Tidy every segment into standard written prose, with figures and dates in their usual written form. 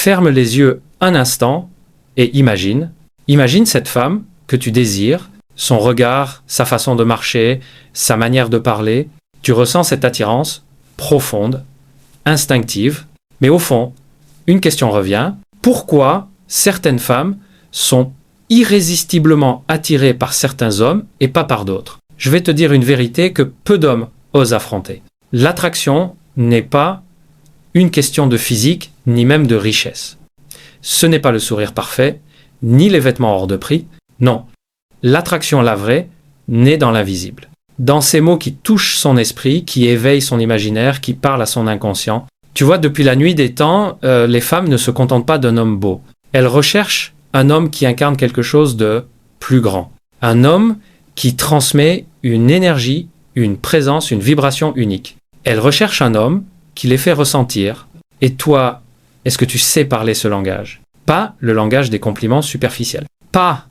ferme les yeux un instant et imagine cette femme que tu désires, son regard, sa façon de marcher, sa manière de parler. Tu ressens cette attirance profonde, instinctive, mais au fond, une question revient. Pourquoi certaines femmes sont irrésistiblement attirées par certains hommes et pas par d'autres? Je vais te dire une vérité que peu d'hommes osent affronter. L'attraction n'est pas une question de physique, ni même de richesse. Ce n'est pas le sourire parfait, ni les vêtements hors de prix. Non, l'attraction, la vraie, naît dans l'invisible. Dans ces mots qui touchent son esprit, qui éveillent son imaginaire, qui parlent à son inconscient. Tu vois, depuis la nuit des temps, les femmes ne se contentent pas d'un homme beau. Elles recherchent un homme qui incarne quelque chose de plus grand. Un homme qui transmet une énergie, une présence, une vibration unique. Elles recherchent un homme qui les fait ressentir. Et toi, est-ce que tu sais parler ce langage? Pas le langage des compliments superficiels. Pas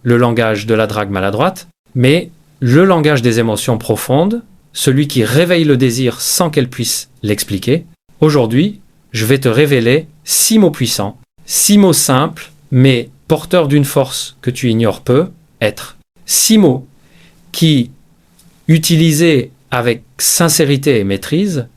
le langage de la drague maladroite, mais le langage des émotions profondes, celui qui réveille le désir sans qu'elle puisse l'expliquer. Aujourd'hui, je vais te révéler 6 mots puissants, 6 mots simples, mais porteurs d'une force que tu ignores peu, être. 6 mots qui, utilisés avec sincérité et maîtrise,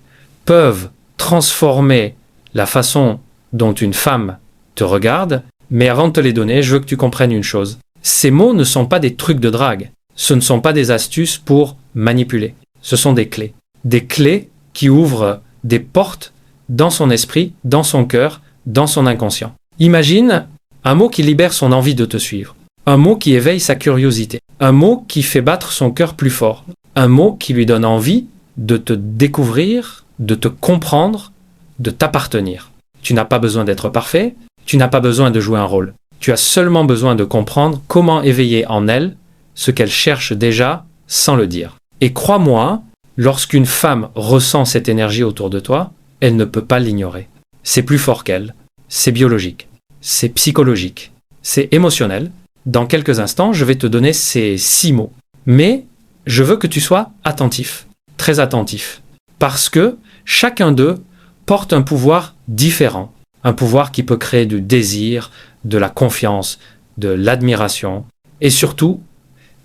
peuvent transformer la façon dont une femme te regarde. Mais avant de te les donner, je veux que tu comprennes une chose. Ces mots ne sont pas des trucs de drague. Ce ne sont pas des astuces pour manipuler. Ce sont des clés. Des clés qui ouvrent des portes dans son esprit, dans son cœur, dans son inconscient. Imagine un mot qui libère son envie de te suivre. Un mot qui éveille sa curiosité. Un mot qui fait battre son cœur plus fort. Un mot qui lui donne envie de te découvrir, de te comprendre, de t'appartenir. Tu n'as pas besoin d'être parfait. Tu n'as pas besoin de jouer un rôle. Tu as seulement besoin de comprendre comment éveiller en elle ce qu'elle cherche déjà sans le dire. Et crois-moi, lorsqu'une femme ressent cette énergie autour de toi, elle ne peut pas l'ignorer. C'est plus fort qu'elle. C'est biologique. C'est psychologique. C'est émotionnel. Dans quelques instants, je vais te donner ces 6 mots. Mais je veux que tu sois attentif. Très attentif. Parce que chacun d'eux porte un pouvoir différent. Un pouvoir qui peut créer du désir, de la confiance, de l'admiration. Et surtout,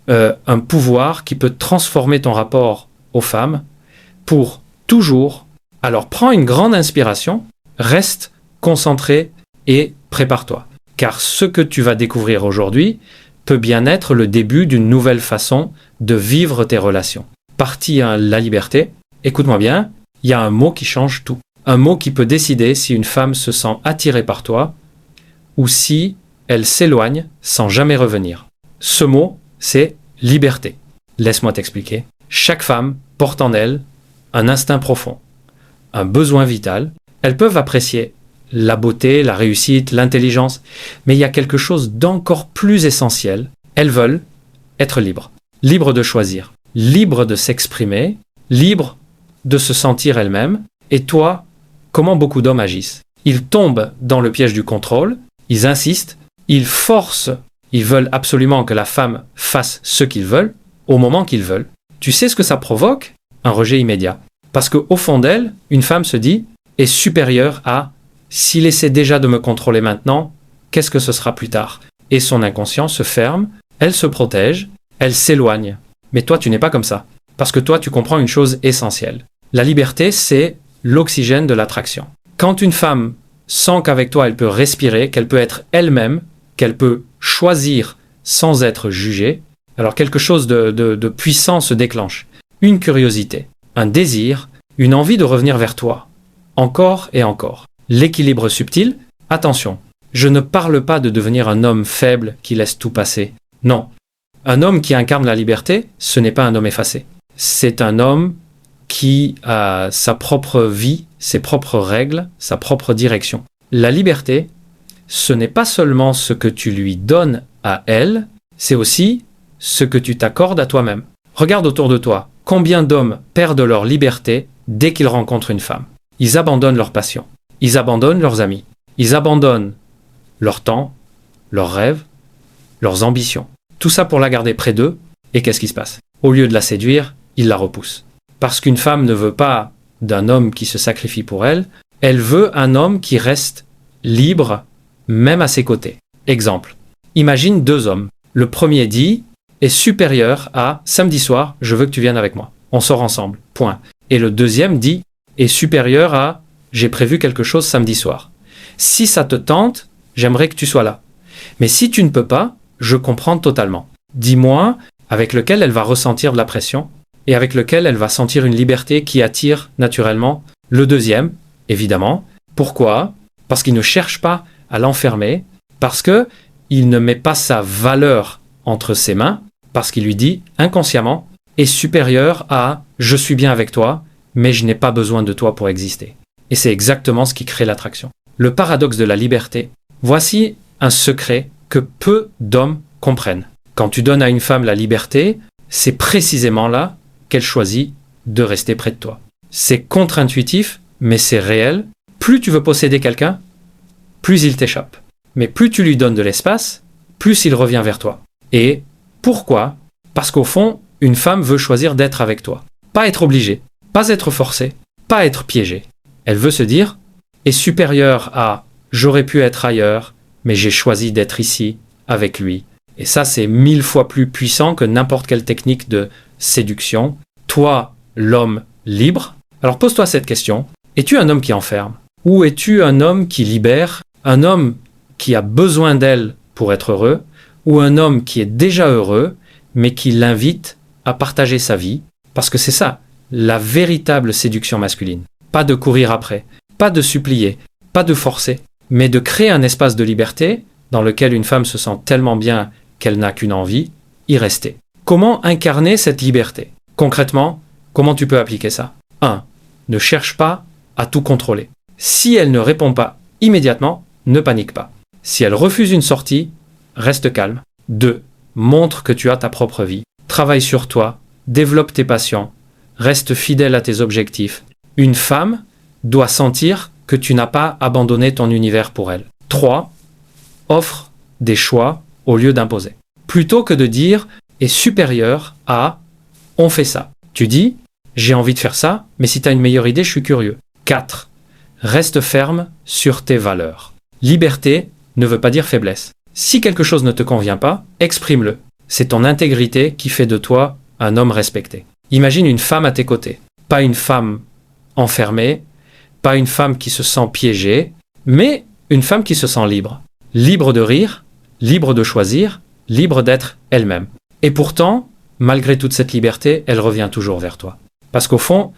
un pouvoir qui peut transformer ton rapport aux femmes pour toujours. Alors prends une grande inspiration, reste concentré et prépare-toi. Car ce que tu vas découvrir aujourd'hui peut bien être le début d'une nouvelle façon de vivre tes relations. Partie 1, la liberté. Écoute-moi bien, il y a un mot qui change tout. Un mot qui peut décider si une femme se sent attirée par toi ou si elle s'éloigne sans jamais revenir. Ce mot, c'est liberté. Laisse-moi t'expliquer. Chaque femme porte en elle un instinct profond, un besoin vital. Elles peuvent apprécier la beauté, la réussite, l'intelligence, mais il y a quelque chose d'encore plus essentiel. Elles veulent être libres. Libres de choisir, libres de s'exprimer, libres de se sentir elles-mêmes. Et toi, comment beaucoup d'hommes agissent? Ils tombent dans le piège du contrôle, ils insistent, ils forcent, ils veulent absolument que la femme fasse ce qu'ils veulent, au moment qu'ils veulent. Tu sais ce que ça provoque? Un rejet immédiat. Parce qu'au fond d'elle, une femme se dit, est supérieure à « s'il essaie déjà de me contrôler maintenant, qu'est-ce que ce sera plus tard ?» Et son inconscient se ferme, elle se protège, elle s'éloigne. Mais toi, tu n'es pas comme ça. Parce que toi, tu comprends une chose essentielle. La liberté, c'est l'oxygène de l'attraction. Quand une femme sent qu'avec toi, elle peut respirer, qu'elle peut être elle-même, qu'elle peut choisir sans être jugée, alors quelque chose de puissant se déclenche. Une curiosité, un désir, une envie de revenir vers toi. Encore et encore. L'équilibre subtil, attention, je ne parle pas de devenir un homme faible qui laisse tout passer. Non. Un homme qui incarne la liberté, ce n'est pas un homme effacé. C'est un homme qui a sa propre vie, ses propres règles, sa propre direction. La liberté, ce n'est pas seulement ce que tu lui donnes à elle, c'est aussi ce que tu t'accordes à toi-même. Regarde autour de toi, combien d'hommes perdent leur liberté dès qu'ils rencontrent une femme. Ils abandonnent leur passion, ils abandonnent leurs amis, ils abandonnent leur temps, leurs rêves, leurs ambitions. Tout ça pour la garder près d'eux, et qu'est-ce qui se passe? Au lieu de la séduire, ils la repoussent. Parce qu'une femme ne veut pas d'un homme qui se sacrifie pour elle, elle veut un homme qui reste libre, même à ses côtés. Exemple. Imagine deux hommes. Le premier dit est supérieur à samedi soir, je veux que tu viennes avec moi. On sort ensemble. Point. Et le deuxième dit est supérieur à j'ai prévu quelque chose samedi soir. Si ça te tente, j'aimerais que tu sois là. Mais si tu ne peux pas, je comprends totalement. Dis-moi avec lequel elle va ressentir de la pression et avec lequel elle va sentir une liberté qui attire naturellement le deuxième, évidemment. Pourquoi ? Parce qu'il ne cherche pas à l'enfermer, parce qu'il ne met pas sa valeur entre ses mains, parce qu'il lui dit inconsciemment est supérieur à je suis bien avec toi, mais je n'ai pas besoin de toi pour exister. Et c'est exactement ce qui crée l'attraction. Le paradoxe de la liberté. Voici un secret que peu d'hommes comprennent. Quand tu donnes à une femme la liberté, c'est précisément là qu'elle choisit de rester près de toi. C'est contre-intuitif, mais c'est réel. Plus tu veux posséder quelqu'un, plus il t'échappe. Mais plus tu lui donnes de l'espace, plus il revient vers toi. Et pourquoi ? Parce qu'au fond, une femme veut choisir d'être avec toi. Pas être obligée, pas être forcée, pas être piégée. Elle veut se dire est supérieure à j'aurais pu être ailleurs, mais j'ai choisi d'être ici avec lui. Et ça, c'est 1000 fois plus puissant que n'importe quelle technique de séduction. Toi, l'homme libre, alors pose-toi cette question. Es-tu un homme qui enferme ? Ou es-tu un homme qui libère ? Un homme qui a besoin d'elle pour être heureux ? Ou un homme qui est déjà heureux, mais qui l'invite à partager sa vie ? Parce que c'est ça, la véritable séduction masculine. Pas de courir après, pas de supplier, pas de forcer, mais de créer un espace de liberté dans lequel une femme se sent tellement bien qu'elle n'a qu'une envie, y rester. Comment incarner cette liberté ? Concrètement, comment tu peux appliquer ça ? 1. Ne cherche pas à tout contrôler. Si elle ne répond pas immédiatement, ne panique pas. Si elle refuse une sortie, reste calme. 2. Montre que tu as ta propre vie. Travaille sur toi, développe tes passions, reste fidèle à tes objectifs. Une femme doit sentir que tu n'as pas abandonné ton univers pour elle. 3. Offre des choix au lieu d'imposer. Plutôt que de dire est supérieur à on fait ça. Tu dis j'ai envie de faire ça, mais si tu as une meilleure idée, je suis curieux. 4. Reste ferme sur tes valeurs. Liberté ne veut pas dire faiblesse. Si quelque chose ne te convient pas, exprime-le. C'est ton intégrité qui fait de toi un homme respecté. Imagine une femme à tes côtés. Pas une femme enfermée, pas une femme qui se sent piégée, mais une femme qui se sent libre. Libre de rire, libre de choisir, libre d'être elle-même. Et pourtant, malgré toute cette liberté, elle revient toujours vers toi. Parce qu'au fond,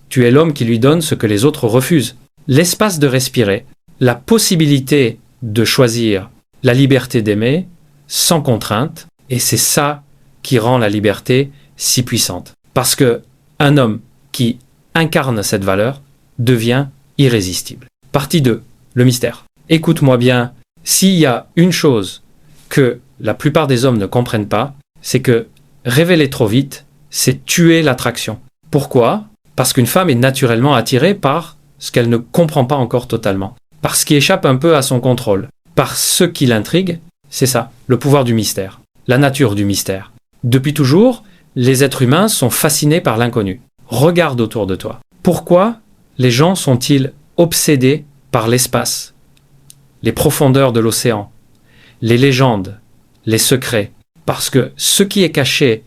tu es l'homme qui lui donne ce que les autres refusent. L'espace de respirer, la possibilité de choisir, la liberté d'aimer, sans contrainte, et c'est ça qui rend la liberté si puissante. Parce que un homme qui incarne cette valeur devient irrésistible. Partie 2, le mystère. Écoute-moi bien, s'il y a une chose que la plupart des hommes ne comprennent pas, c'est que révéler trop vite, c'est tuer l'attraction. Pourquoi ? Parce qu'une femme est naturellement attirée par ce qu'elle ne comprend pas encore totalement. Par ce qui échappe un peu à son contrôle. Par ce qui l'intrigue, c'est ça, le pouvoir du mystère, la nature du mystère. Depuis toujours, les êtres humains sont fascinés par l'inconnu. Regarde autour de toi. Pourquoi les gens sont-ils obsédés par l'espace, les profondeurs de l'océan, les légendes, les secrets ? Parce que ce qui est caché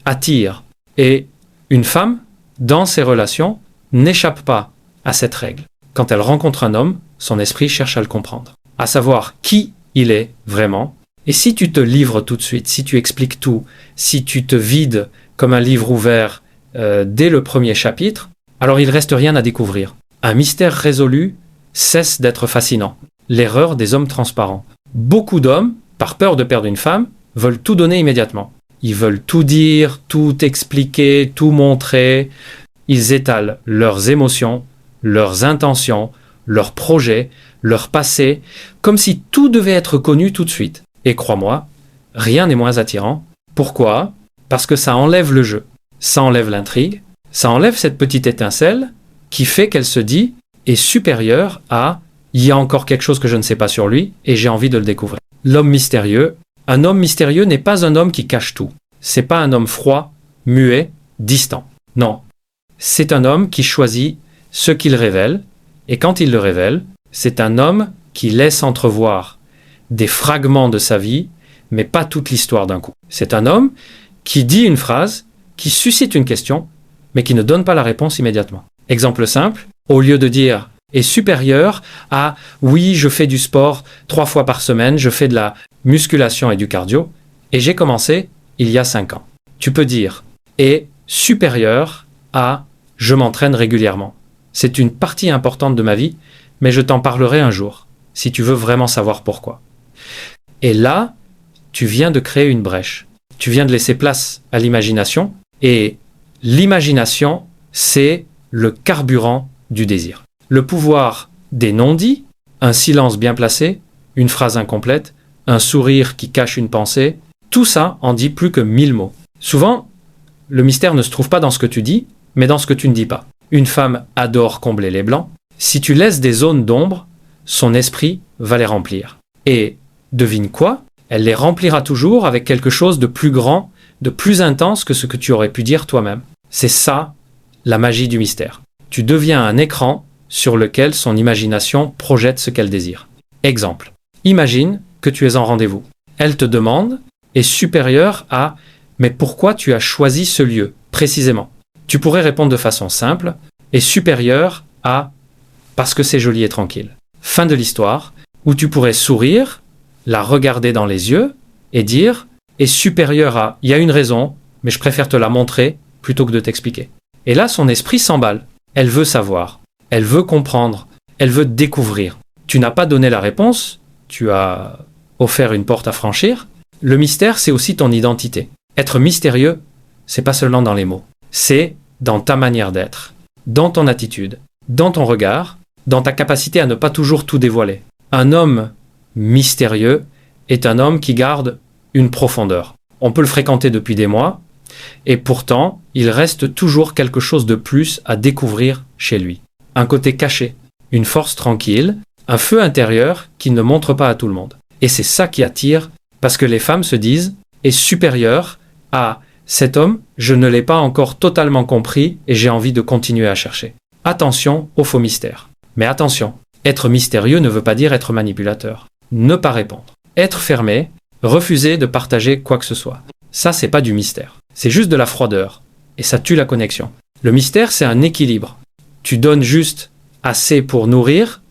attire. Et une femme, dans ses relations, n'échappe pas à cette règle. Quand elle rencontre un homme, son esprit cherche à le comprendre, à savoir qui il est vraiment. Et si tu te livres tout de suite, si tu expliques tout, si tu te vides comme un livre ouvert dès le premier chapitre, alors il ne reste rien à découvrir. Un mystère résolu cesse d'être fascinant. L'erreur des hommes transparents. Beaucoup d'hommes, par peur de perdre une femme, veulent tout donner immédiatement. Ils veulent tout dire, tout expliquer, tout montrer. Ils étalent leurs émotions, leurs intentions, leurs projets, leur passé, comme si tout devait être connu tout de suite. Et crois-moi, rien n'est moins attirant. Pourquoi ? Parce que ça enlève le jeu, ça enlève l'intrigue, ça enlève cette petite étincelle qui fait qu'elle se dit est supérieure à il y a encore quelque chose que je ne sais pas sur lui et j'ai envie de le découvrir. L'homme mystérieux. Un homme mystérieux n'est pas un homme qui cache tout. C'est pas un homme froid, muet, distant. Non. C'est un homme qui choisit ce qu'il révèle, et quand il le révèle, c'est un homme qui laisse entrevoir des fragments de sa vie, mais pas toute l'histoire d'un coup. C'est un homme qui dit une phrase, qui suscite une question, mais qui ne donne pas la réponse immédiatement. Exemple simple, au lieu de dire « est supérieur à « oui, je fais du sport 3 fois par semaine, je fais de la musculation et du cardio, et j'ai commencé il y a 5 ans ». Tu peux dire « est supérieur à « je m'entraîne régulièrement ». C'est une partie importante de ma vie, mais je t'en parlerai un jour, si tu veux vraiment savoir pourquoi. Et là, tu viens de créer une brèche. Tu viens de laisser place à l'imagination, et l'imagination, c'est le carburant du désir. Le pouvoir des non-dits, un silence bien placé, une phrase incomplète, un sourire qui cache une pensée, tout ça en dit plus que 1000 mots. Souvent, le mystère ne se trouve pas dans ce que tu dis, mais dans ce que tu ne dis pas. Une femme adore combler les blancs. Si tu laisses des zones d'ombre, son esprit va les remplir. Et devine quoi ? Elle les remplira toujours avec quelque chose de plus grand, de plus intense que ce que tu aurais pu dire toi-même. C'est ça, la magie du mystère. Tu deviens un écran sur lequel son imagination projette ce qu'elle désire. Exemple. Imagine que tu es en rendez-vous. Elle te demande, est supérieure à « mais pourquoi tu as choisi ce lieu, précisément ?» Tu pourrais répondre de façon simple, est supérieur à « parce que c'est joli et tranquille ». Fin de l'histoire, où tu pourrais sourire, la regarder dans les yeux et dire « est supérieur à, il y a une raison, mais je préfère te la montrer plutôt que de t'expliquer ». Et là, son esprit s'emballe. Elle veut savoir, elle veut comprendre, elle veut découvrir. Tu n'as pas donné la réponse, tu as offert une porte à franchir. Le mystère, c'est aussi ton identité. Être mystérieux, c'est pas seulement dans les mots. C'est dans ta manière d'être, dans ton attitude, dans ton regard, dans ta capacité à ne pas toujours tout dévoiler. Un homme mystérieux est un homme qui garde une profondeur. On peut le fréquenter depuis des mois, et pourtant, il reste toujours quelque chose de plus à découvrir chez lui. Un côté caché, une force tranquille, un feu intérieur qui ne montre pas à tout le monde. Et c'est ça qui attire, parce que les femmes se disent « est supérieur à cet homme, je ne l'ai pas encore totalement compris et j'ai envie de continuer à chercher ». Attention au faux mystère. Mais attention, être mystérieux ne veut pas dire être manipulateur. Ne pas répondre. Être fermé, refuser de partager quoi que ce soit. Ça, c'est pas du mystère. C'est juste de la froideur. Et ça tue la connexion. Le mystère, c'est un équilibre. Tu donnes juste assez pour nourrir,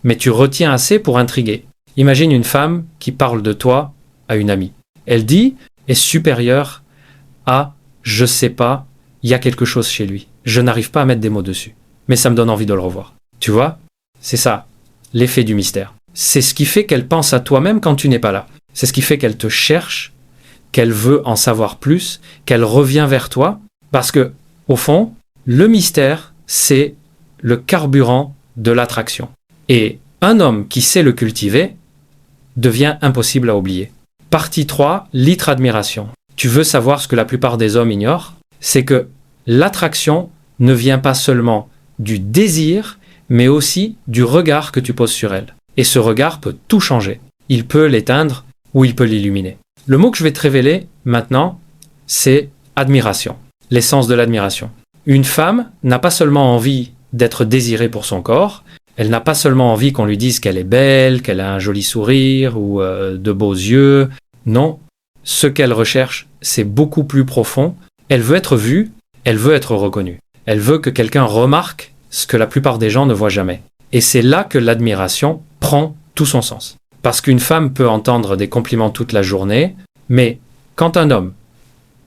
mais tu retiens assez pour intriguer. Imagine une femme qui parle de toi à une amie. Elle dit est supérieure à je sais pas, il y a quelque chose chez lui. Je n'arrive pas à mettre des mots dessus. Mais ça me donne envie de le revoir. Tu vois ? C'est ça, l'effet du mystère. C'est ce qui fait qu'elle pense à toi-même quand tu n'es pas là. C'est ce qui fait qu'elle te cherche, qu'elle veut en savoir plus, qu'elle revient vers toi. Parce que, au fond, le mystère, c'est le carburant de l'attraction. Et un homme qui sait le cultiver devient impossible à oublier. Partie 3, litre admiration. Tu veux savoir ce que la plupart des hommes ignorent ? C'est que l'attraction ne vient pas seulement du désir, mais aussi du regard que tu poses sur elle. Et ce regard peut tout changer. Il peut l'éteindre ou il peut l'illuminer. Le mot que je vais te révéler maintenant, c'est admiration. L'essence de l'admiration. Une femme n'a pas seulement envie d'être désirée pour son corps, elle n'a pas seulement envie qu'on lui dise qu'elle est belle, qu'elle a un joli sourire ou de beaux yeux. Non, ce qu'elle recherche, c'est beaucoup plus profond. Elle veut être vue, elle veut être reconnue. Elle veut que quelqu'un remarque ce que la plupart des gens ne voient jamais. Et c'est là que l'admiration prend tout son sens. Parce qu'une femme peut entendre des compliments toute la journée, mais quand un homme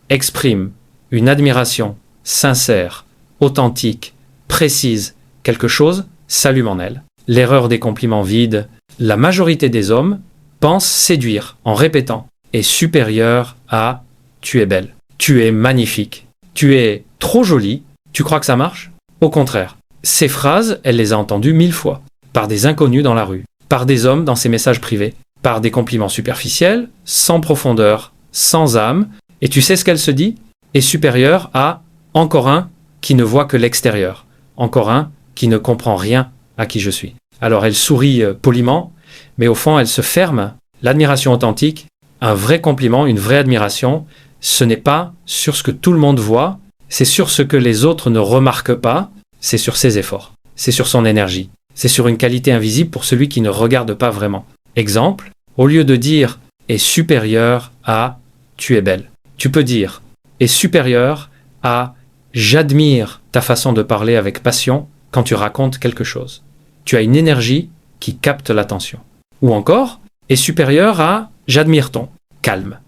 exprime une admiration sincère, authentique, précise, quelque chose s'allume en elle. L'erreur des compliments vides, la majorité des hommes pensent séduire en répétant « est supérieur à « tu es belle »,« tu es magnifique »,« tu es trop jolie », tu crois que ça marche ? Au contraire, ces phrases, elle les a entendues 1000 fois, par des inconnus dans la rue, par des hommes dans ses messages privés, par des compliments superficiels, sans profondeur, sans âme, et tu sais ce qu'elle se dit ? Est supérieur à encore un qui ne voit que l'extérieur, encore un qui ne comprend rien à qui je suis. Alors elle sourit poliment, mais au fond elle se ferme. L'admiration authentique, un vrai compliment, une vraie admiration, ce n'est pas sur ce que tout le monde voit, c'est sur ce que les autres ne remarquent pas, c'est sur ses efforts, c'est sur son énergie, C'est sur une qualité invisible pour celui qui ne regarde pas vraiment. Exemple, au lieu de dire « est supérieur à tu es belle », tu peux dire « est supérieur à j'admire ta façon de parler avec passion quand tu racontes quelque chose ». Tu as une énergie qui capte l'attention. Ou encore, est supérieur à j'admire ton calme.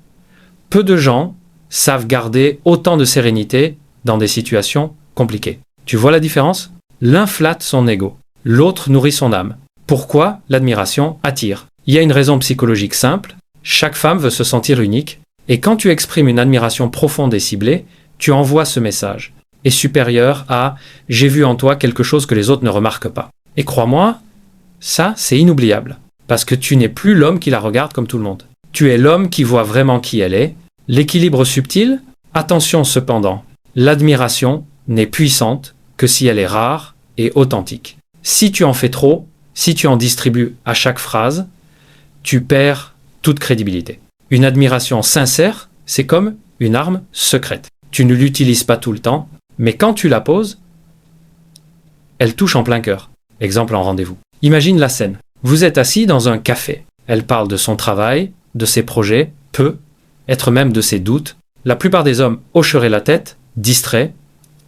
Peu de gens savent garder autant de sérénité dans des situations compliquées. Tu vois la différence? L'un flatte son ego, l'autre nourrit son âme. Pourquoi l'admiration attire? Il y a une raison psychologique simple, chaque femme veut se sentir unique, et quand tu exprimes une admiration profonde et ciblée, tu envoies ce message, est supérieur à « j'ai vu en toi quelque chose que les autres ne remarquent pas ». Et crois-moi, ça c'est inoubliable, parce que tu n'es plus l'homme qui la regarde comme tout le monde. Tu es l'homme qui voit vraiment qui elle est. L'équilibre subtil, attention cependant, l'admiration n'est puissante que si elle est rare et authentique. Si tu en fais trop, si tu en distribues à chaque phrase, tu perds toute crédibilité. Une admiration sincère, c'est comme une arme secrète. Tu ne l'utilises pas tout le temps, mais quand tu la poses, elle touche en plein cœur. Exemple en rendez-vous. Imagine la scène. Vous êtes assis dans un café. Elle parle de son travail, de ses projets, être même de ses doutes. La plupart des hommes hocheraient la tête, distraits,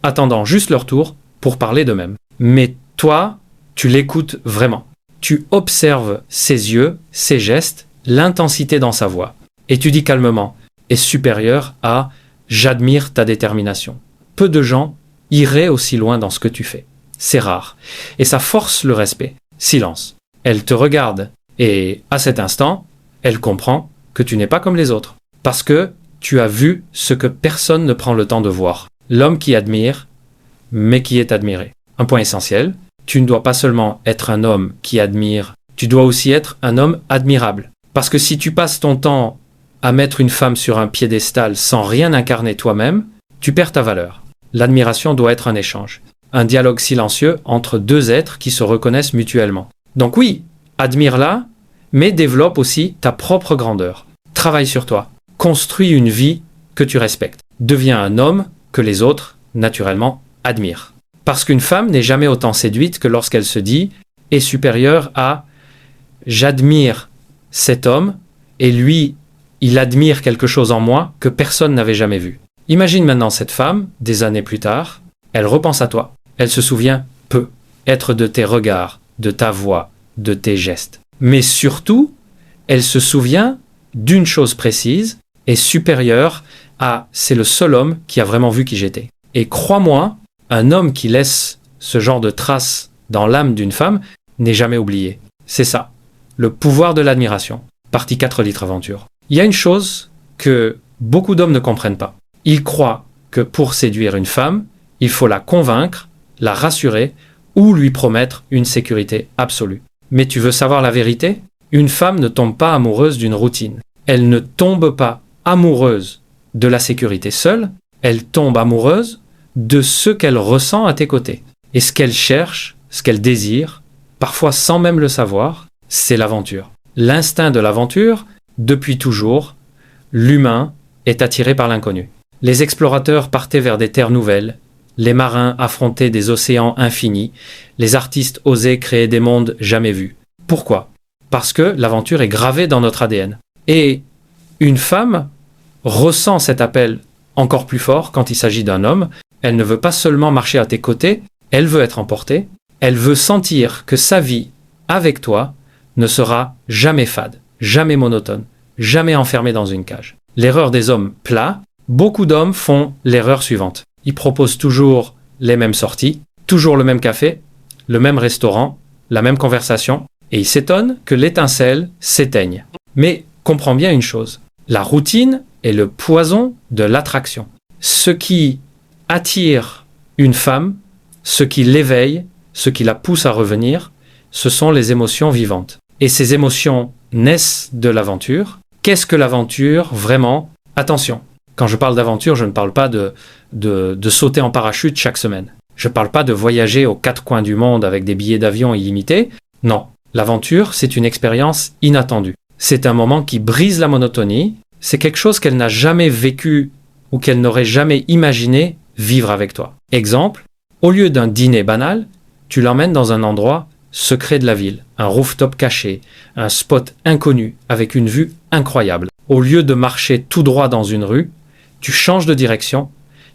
attendant juste leur tour pour parler d'eux-mêmes. Mais toi, tu l'écoutes vraiment. Tu observes ses yeux, ses gestes, l'intensité dans sa voix. Et tu dis calmement, est supérieur à « j'admire ta détermination ». Peu de gens iraient aussi loin dans ce que tu fais. C'est rare. Et ça force le respect. Silence. Elle te regarde. Et à cet instant, elle comprend que tu n'es pas comme les autres. Parce que tu as vu ce que personne ne prend le temps de voir. L'homme qui admire, mais qui est admiré. Un point essentiel, tu ne dois pas seulement être un homme qui admire, tu dois aussi être un homme admirable. Parce que si tu passes ton temps à mettre une femme sur un piédestal sans rien incarner toi-même, tu perds ta valeur. L'admiration doit être un échange. Un dialogue silencieux entre deux êtres qui se reconnaissent mutuellement. Donc oui, admire-la, mais développe aussi ta propre grandeur. Travaille sur toi. Construis une vie que tu respectes. Deviens un homme que les autres, naturellement, admirent. Parce qu'une femme n'est jamais autant séduite que lorsqu'elle se dit « est supérieure à « j'admire cet homme et lui, il admire quelque chose en moi que personne n'avait jamais vu ». Imagine maintenant cette femme, des années plus tard, elle repense à toi. Elle se souvient être de tes regards, de ta voix, de tes gestes. Mais surtout, elle se souvient d'une chose précise et supérieure à « c'est le seul homme qui a vraiment vu qui j'étais ». Et crois-moi, un homme qui laisse ce genre de traces dans l'âme d'une femme n'est jamais oublié. C'est ça, le pouvoir de l'admiration. Partie 4 litres aventure. Il y a une chose que beaucoup d'hommes ne comprennent pas. Ils croient que pour séduire une femme, il faut la convaincre, la rassurer ou lui promettre une sécurité absolue. Mais tu veux savoir la vérité? Une femme ne tombe pas amoureuse d'une routine. Elle ne tombe pas amoureuse de la sécurité seule, elle tombe amoureuse de ce qu'elle ressent à tes côtés. Et ce qu'elle cherche, ce qu'elle désire, parfois sans même le savoir, c'est l'aventure. L'instinct de l'aventure, depuis toujours, l'humain est attiré par l'inconnu. Les explorateurs partaient vers des terres nouvelles, les marins affrontaient des océans infinis, les artistes osaient créer des mondes jamais vus. Pourquoi? Parce que l'aventure est gravée dans notre ADN. Et une femme ressent cet appel encore plus fort quand il s'agit d'un homme. Elle ne veut pas seulement marcher à tes côtés, elle veut être emportée, elle veut sentir que sa vie avec toi ne sera jamais fade, jamais monotone, jamais enfermée dans une cage. L'erreur des hommes plats, beaucoup d'hommes font l'erreur suivante. Ils proposent toujours les mêmes sorties, toujours le même café, le même restaurant, la même conversation, et ils s'étonnent que l'étincelle s'éteigne. Mais comprends bien une chose, la routine est le poison de l'attraction. Ce qui attire une femme, ce qui l'éveille, ce qui la pousse à revenir, ce sont les émotions vivantes. Et ces émotions naissent de l'aventure. Qu'est-ce que l'aventure vraiment? Attention, quand je parle d'aventure, je ne parle pas de sauter en parachute chaque semaine. Je ne parle pas de voyager aux quatre coins du monde avec des billets d'avion illimités. Non, l'aventure, c'est une expérience inattendue. C'est un moment qui brise la monotonie. C'est quelque chose qu'elle n'a jamais vécu ou qu'elle n'aurait jamais imaginé vivre avec toi. Exemple, au lieu d'un dîner banal, tu l'emmènes dans un endroit secret de la ville, un rooftop caché, un spot inconnu avec une vue incroyable. Au lieu de marcher tout droit dans une rue, tu changes de direction,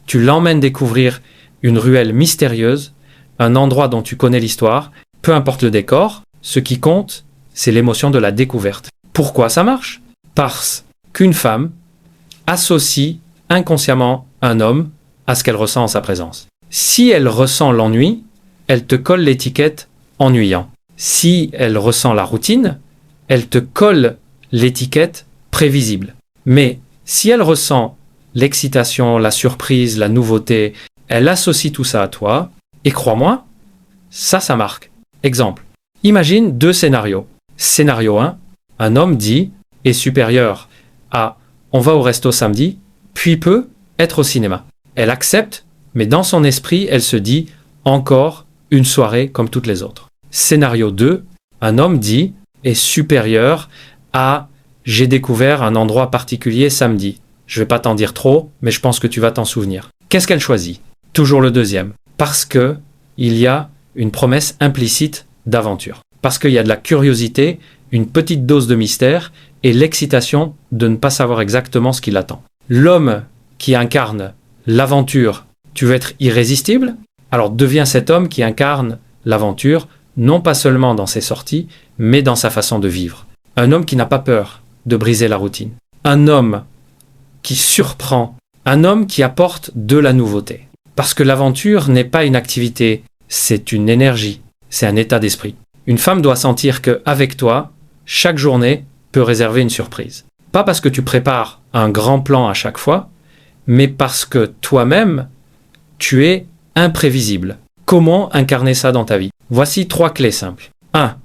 tu l'emmènes découvrir une ruelle mystérieuse, un endroit dont tu connais l'histoire, peu importe le décor, ce qui compte, c'est l'émotion de la découverte. Pourquoi ça marche? Parce qu'une femme associe inconsciemment un homme à ce qu'elle ressent en sa présence. Si elle ressent l'ennui, elle te colle l'étiquette ennuyant. Si elle ressent la routine, elle te colle l'étiquette prévisible. Mais si elle ressent l'excitation, la surprise, la nouveauté, elle associe tout ça à toi, et crois-moi, ça marque. Exemple, imagine 2 scénarios. Scénario 1, un homme dit est supérieur à on va au resto samedi, puis peut être au cinéma. Elle accepte, mais dans son esprit, elle se dit encore une soirée comme toutes les autres. Scénario 2, un homme dit est supérieur à j'ai découvert un endroit particulier samedi. Je ne vais pas t'en dire trop, mais je pense que tu vas t'en souvenir. Qu'est-ce qu'elle choisit? Toujours le deuxième. Parce que il y a une promesse implicite d'aventure. Parce qu'il y a de la curiosité, une petite dose de mystère et l'excitation de ne pas savoir exactement ce qui l'attend. L'homme qui incarne l'aventure, tu veux être irrésistible? Alors deviens cet homme qui incarne l'aventure, non pas seulement dans ses sorties, mais dans sa façon de vivre. Un homme qui n'a pas peur de briser la routine. Un homme qui surprend. Un homme qui apporte de la nouveauté. Parce que l'aventure n'est pas une activité, c'est une énergie, c'est un état d'esprit. Une femme doit sentir qu'avec toi, chaque journée peut réserver une surprise. Pas parce que tu prépares un grand plan à chaque fois, mais parce que toi-même, tu es imprévisible. Comment incarner ça dans ta vie? Voici 3 clés simples. 1.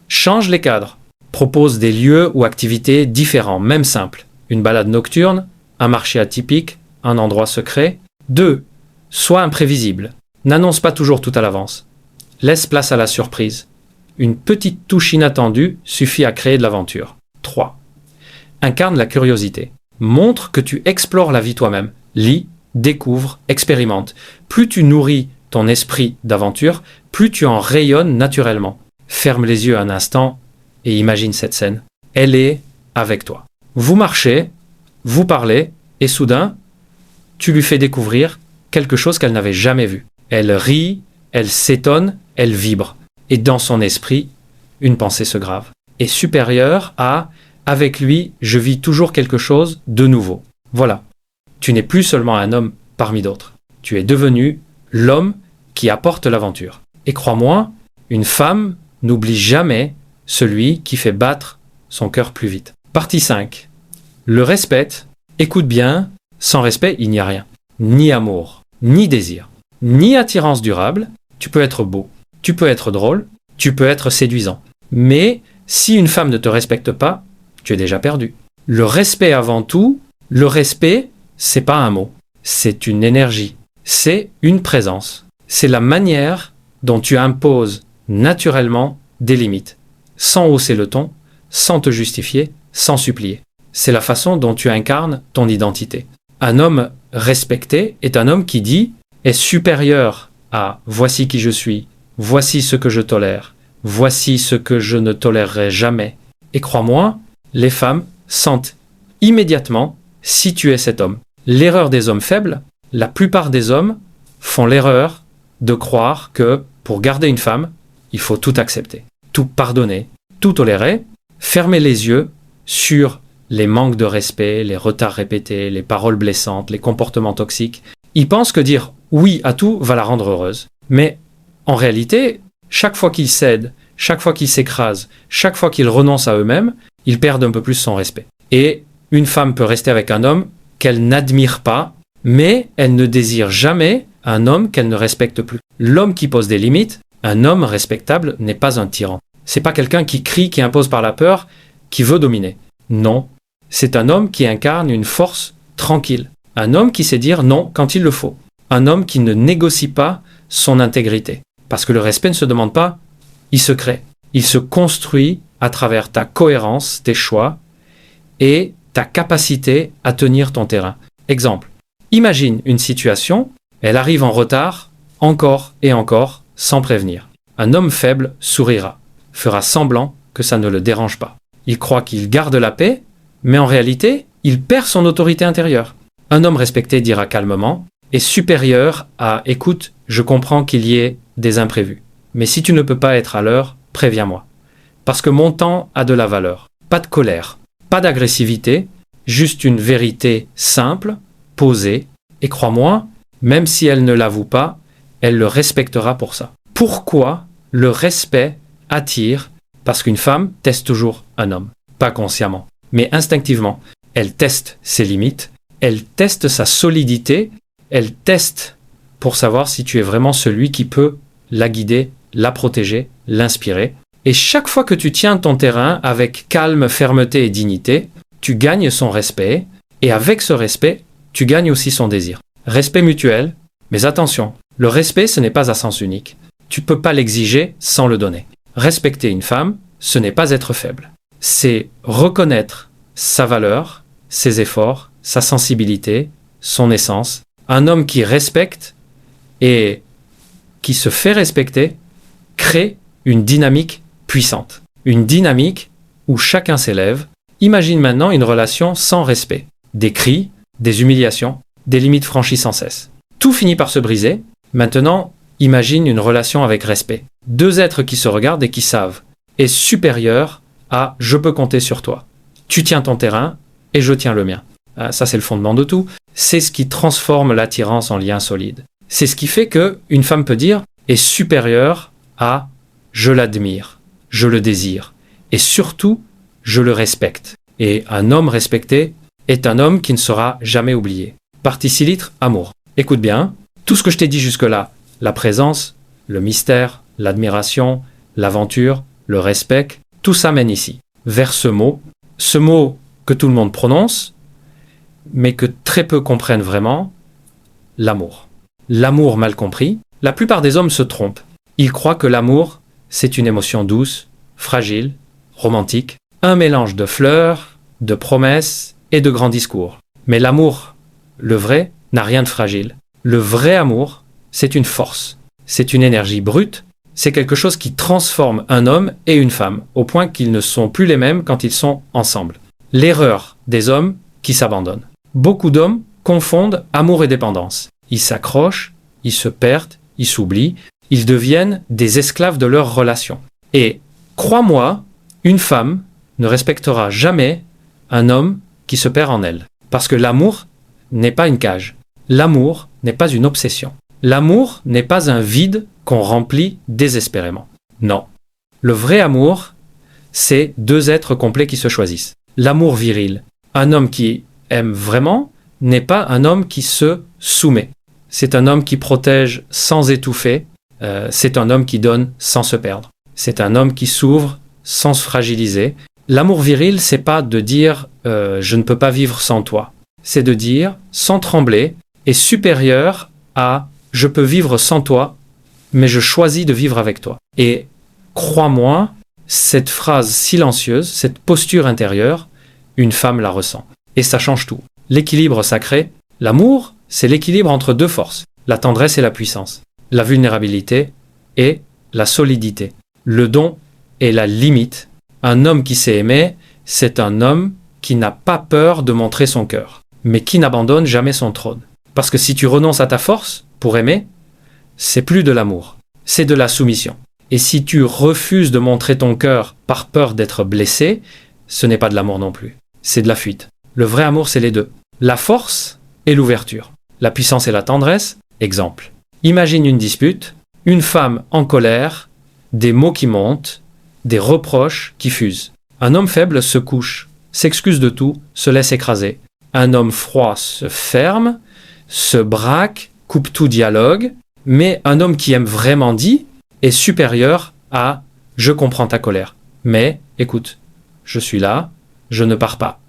Change les cadres. Propose des lieux ou activités différents, même simples. Une balade nocturne, un marché atypique, un endroit secret. 2. Sois imprévisible. N'annonce pas toujours tout à l'avance. Laisse place à la surprise. Une petite touche inattendue suffit à créer de l'aventure. 3. Incarne la curiosité. Montre que tu explores la vie toi-même. Lis, découvre, expérimente. Plus tu nourris ton esprit d'aventure, plus tu en rayonnes naturellement. Ferme les yeux un instant et imagine cette scène. Elle est avec toi. Vous marchez, vous parlez, et soudain, tu lui fais découvrir quelque chose qu'elle n'avait jamais vu. Elle rit, elle s'étonne, elle vibre. Et dans son esprit, une pensée se grave. Est supérieure à « avec lui, je vis toujours quelque chose de nouveau ». Voilà. Tu n'es plus seulement un homme parmi d'autres. Tu es devenu l'homme qui apporte l'aventure. Et crois-moi, une femme n'oublie jamais celui qui fait battre son cœur plus vite. Partie 5. Le respect. Écoute bien, sans respect, il n'y a rien. Ni amour, ni désir, ni attirance durable. Tu peux être beau, tu peux être drôle, tu peux être séduisant. Mais si une femme ne te respecte pas, tu es déjà perdu. Le respect avant tout, le respect, c'est pas un mot, c'est une énergie, c'est une présence. C'est la manière dont tu imposes naturellement des limites, sans hausser le ton, sans te justifier, sans supplier. C'est la façon dont tu incarnes ton identité. Un homme respecté est un homme qui dit est supérieur à voici qui je suis, voici ce que je tolère, voici ce que je ne tolérerai jamais. Et crois-moi, les femmes sentent immédiatement si tu es cet homme. L'erreur des hommes faibles, la plupart des hommes font l'erreur de croire que pour garder une femme, il faut tout accepter, tout pardonner, tout tolérer, fermer les yeux sur les manques de respect, les retards répétés, les paroles blessantes, les comportements toxiques. Ils pensent que dire oui à tout va la rendre heureuse. Mais en réalité, chaque fois qu'ils cèdent, chaque fois qu'ils s'écrasent, chaque fois qu'ils renoncent à eux-mêmes, ils perdent un peu plus son respect. Et une femme peut rester avec un homme qu'elle n'admire pas, mais elle ne désire jamais un homme qu'elle ne respecte plus. L'homme qui pose des limites, un homme respectable n'est pas un tyran. C'est pas quelqu'un qui crie, qui impose par la peur, qui veut dominer. Non. C'est un homme qui incarne une force tranquille. Un homme qui sait dire non quand il le faut. Un homme qui ne négocie pas son intégrité. Parce que le respect ne se demande pas, il se crée. Il se construit à travers ta cohérence, tes choix et ta capacité à tenir ton terrain. Exemple, imagine une situation, elle arrive en retard, encore et encore, sans prévenir. Un homme faible sourira, fera semblant que ça ne le dérange pas. Il croit qu'il garde la paix, mais en réalité, il perd son autorité intérieure. Un homme respecté dira calmement, est supérieur à « écoute, je comprends qu'il y ait des imprévus, mais si tu ne peux pas être à l'heure, préviens-moi. Parce que mon temps a de la valeur. Pas de colère, pas d'agressivité, juste une vérité simple, posée, et crois-moi, même si elle ne l'avoue pas, elle le respectera pour ça. » Pourquoi le respect attire? Parce qu'une femme teste toujours un homme, pas consciemment, mais instinctivement. Elle teste ses limites, elle teste sa solidité, elle teste pour savoir si tu es vraiment celui qui peut la guider, la protéger, l'inspirer. Et chaque fois que tu tiens ton terrain avec calme, fermeté et dignité, tu gagnes son respect, et avec ce respect, tu gagnes aussi son désir. Respect mutuel, mais attention, le respect, ce n'est pas à sens unique. Tu ne peux pas l'exiger sans le donner. Respecter une femme, ce n'est pas être faible. C'est reconnaître sa valeur, ses efforts, sa sensibilité, son essence. Un homme qui respecte et qui se fait respecter crée une dynamique puissante. Une dynamique où chacun s'élève. Imagine maintenant une relation sans respect. Des cris, des humiliations, des limites franchies sans cesse. Tout finit par se briser. Maintenant, imagine une relation avec respect. Deux êtres qui se regardent et qui savent. Est supérieur à « je peux compter sur toi ». Tu tiens ton terrain et je tiens le mien. Ça, c'est le fondement de tout. C'est ce qui transforme l'attirance en lien solide. C'est ce qui fait qu'une femme peut dire « est supérieure à « je l'admire, je le désire et surtout, je le respecte ». Et un homme respecté est un homme qui ne sera jamais oublié. Partie 6 litres, amour. Écoute bien, tout ce que je t'ai dit jusque-là, la présence, le mystère, l'admiration, l'aventure, le respect, tout ça mène ici, vers ce mot que tout le monde prononce, mais que très peu comprennent vraiment, l'amour. L'amour mal compris, la plupart des hommes se trompent. Ils croient que l'amour, c'est une émotion douce, fragile, romantique, un mélange de fleurs, de promesses et de grands discours. Mais l'amour, le vrai, n'a rien de fragile. Le vrai amour, c'est une force, c'est une énergie brute, c'est quelque chose qui transforme un homme et une femme, au point qu'ils ne sont plus les mêmes quand ils sont ensemble. L'erreur des hommes qui s'abandonnent. Beaucoup d'hommes confondent amour et dépendance. Ils s'accrochent, ils se perdent, ils s'oublient, ils deviennent des esclaves de leur relation. Et crois-moi, une femme ne respectera jamais un homme qui se perd en elle. Parce que l'amour n'est pas une cage. L'amour n'est pas une obsession. L'amour n'est pas un vide qu'on remplit désespérément. Non. Le vrai amour, c'est deux êtres complets qui se choisissent. L'amour viril, un homme qui aime vraiment, n'est pas un homme qui se soumet. C'est un homme qui protège sans étouffer, c'est un homme qui donne sans se perdre. C'est un homme qui s'ouvre sans se fragiliser. L'amour viril, c'est pas de dire je ne peux pas vivre sans toi. C'est de dire, sans trembler, est supérieur à je peux vivre sans toi, mais je choisis de vivre avec toi. Et crois-moi, cette phrase silencieuse, cette posture intérieure, une femme la ressent. Et ça change tout. L'équilibre sacré, l'amour, c'est l'équilibre entre deux forces, la tendresse et la puissance, la vulnérabilité et la solidité, le don et la limite. Un homme qui sait aimer, c'est un homme qui n'a pas peur de montrer son cœur, mais qui n'abandonne jamais son trône. Parce que si tu renonces à ta force pour aimer, c'est plus de l'amour, c'est de la soumission. Et si tu refuses de montrer ton cœur par peur d'être blessé, ce n'est pas de l'amour non plus, c'est de la fuite. Le vrai amour, c'est les deux. La force et l'ouverture. La puissance et la tendresse, exemple. Imagine une dispute, une femme en colère, des mots qui montent, des reproches qui fusent. Un homme faible se couche, s'excuse de tout, se laisse écraser. Un homme froid se ferme, se braque, coupe tout dialogue, mais un homme qui aime vraiment dit est supérieur à « je comprends ta colère, mais écoute, je suis là, je ne pars pas,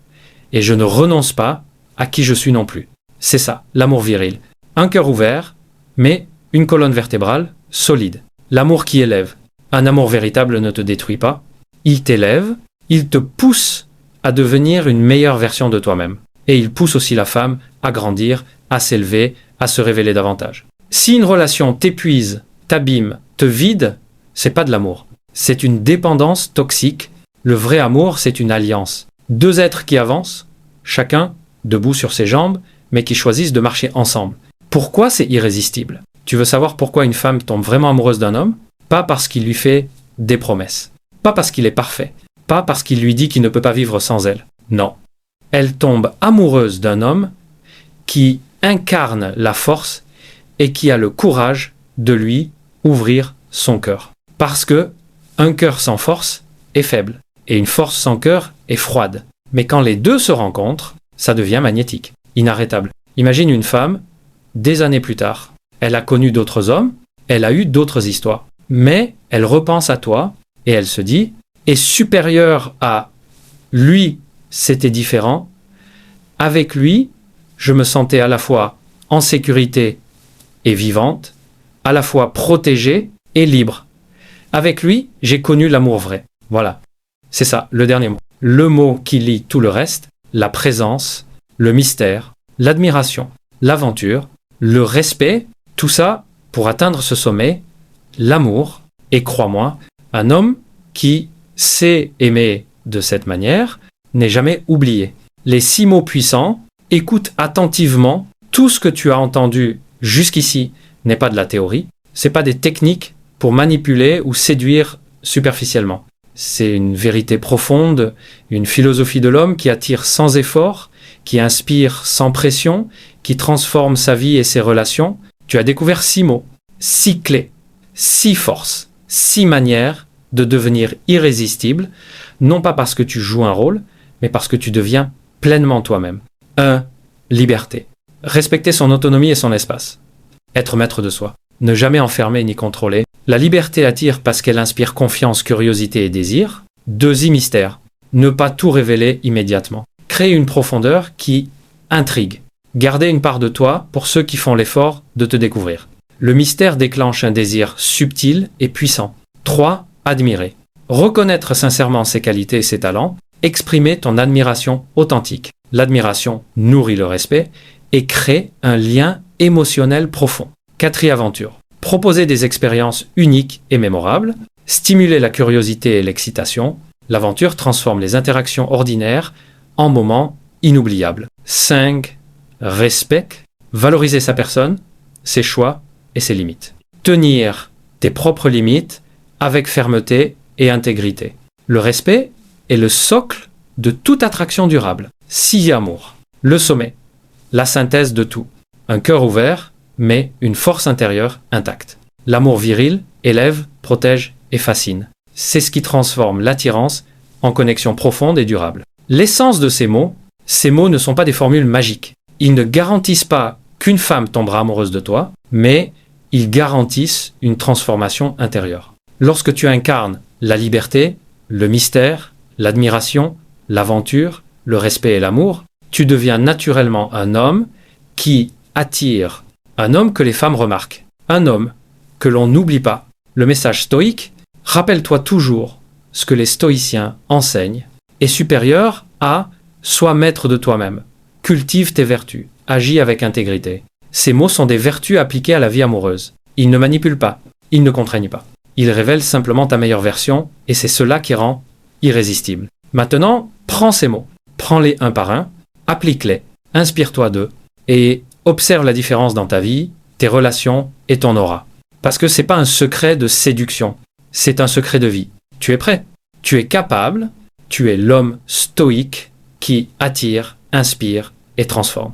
et je ne renonce pas à qui je suis non plus ». C'est ça, l'amour viril. Un cœur ouvert, mais une colonne vertébrale solide. L'amour qui élève. Un amour véritable ne te détruit pas, il t'élève, il te pousse à devenir une meilleure version de toi-même. Et il pousse aussi la femme à grandir, à s'élever, à se révéler davantage. Si une relation t'épuise, t'abîme, te vide, c'est pas de l'amour. C'est une dépendance toxique. Le vrai amour, c'est une alliance. Deux êtres qui avancent, chacun debout sur ses jambes, mais qui choisissent de marcher ensemble. Pourquoi c'est irrésistible? Tu veux savoir pourquoi une femme tombe vraiment amoureuse d'un homme? Pas parce qu'il lui fait des promesses. Pas parce qu'il est parfait. Pas parce qu'il lui dit qu'il ne peut pas vivre sans elle. Non. Elle tombe amoureuse d'un homme qui incarne la force et qui a le courage de lui ouvrir son cœur. Parce que un cœur sans force est faible et une force sans cœur est froide. Mais quand les deux se rencontrent, ça devient magnétique, inarrêtable. Imagine une femme, des années plus tard, elle a connu d'autres hommes, elle a eu d'autres histoires, mais elle repense à toi et elle se dit, est supérieur à lui, c'était différent. Avec lui, je me sentais à la fois en sécurité et vivante, à la fois protégée et libre. Avec lui, j'ai connu l'amour vrai. Voilà. C'est ça, le dernier mot. Le mot qui lie tout le reste, la présence, le mystère, l'admiration, l'aventure, le respect, tout ça, pour atteindre ce sommet, l'amour, et crois-moi, un homme qui sait aimer de cette manière n'est jamais oublié. Les 6 mots puissants, écoute attentivement, tout ce que tu as entendu jusqu'ici n'est pas de la théorie, c'est pas des techniques pour manipuler ou séduire superficiellement. C'est une vérité profonde, une philosophie de l'homme qui attire sans effort, qui inspire sans pression, qui transforme sa vie et ses relations. Tu as découvert 6 mots, 6 clés, 6 forces, 6 manières de devenir irrésistible, non pas parce que tu joues un rôle, mais parce que tu deviens pleinement toi-même. 1. Liberté. Respecter son autonomie et son espace. Être maître de soi. Ne jamais enfermer ni contrôler. La liberté attire parce qu'elle inspire confiance, curiosité et désir. 2. Mystère. Ne pas tout révéler immédiatement. Créer une profondeur qui intrigue. Garder une part de toi pour ceux qui font l'effort de te découvrir. Le mystère déclenche un désir subtil et puissant. 3. Admirer. Reconnaître sincèrement ses qualités et ses talents. Exprimer ton admiration authentique. L'admiration nourrit le respect et crée un lien émotionnel profond. 4. Aventure. Proposer des expériences uniques et mémorables. Stimuler la curiosité et l'excitation. L'aventure transforme les interactions ordinaires en moments inoubliables. 5. Respect. Valoriser sa personne, ses choix et ses limites. Tenir tes propres limites avec fermeté et intégrité. Le respect est le socle de toute attraction durable. 6. Amour. Le sommet. La synthèse de tout. Un cœur ouvert, mais une force intérieure intacte. L'amour viril élève, protège et fascine. C'est ce qui transforme l'attirance en connexion profonde et durable. L'essence de ces mots ne sont pas des formules magiques. Ils ne garantissent pas qu'une femme tombera amoureuse de toi, mais ils garantissent une transformation intérieure. Lorsque tu incarnes la liberté, le mystère, l'admiration, l'aventure, le respect et l'amour, tu deviens naturellement un homme qui attire, un homme que les femmes remarquent, un homme que l'on n'oublie pas. Le message stoïque, rappelle-toi toujours ce que les stoïciens enseignent, est supérieur à « sois maître de toi-même ». Cultive tes vertus, agis avec intégrité. Ces mots sont des vertus appliquées à la vie amoureuse. Ils ne manipulent pas, ils ne contraignent pas. Ils révèlent simplement ta meilleure version et c'est cela qui rend irrésistible. Maintenant, prends ces mots, prends-les un par un, applique-les, inspire-toi d'eux et observe la différence dans ta vie, tes relations et ton aura. Parce que c'est pas un secret de séduction, c'est un secret de vie. Tu es prêt? Tu es capable, tu es l'homme stoïque qui attire, inspire et transforme.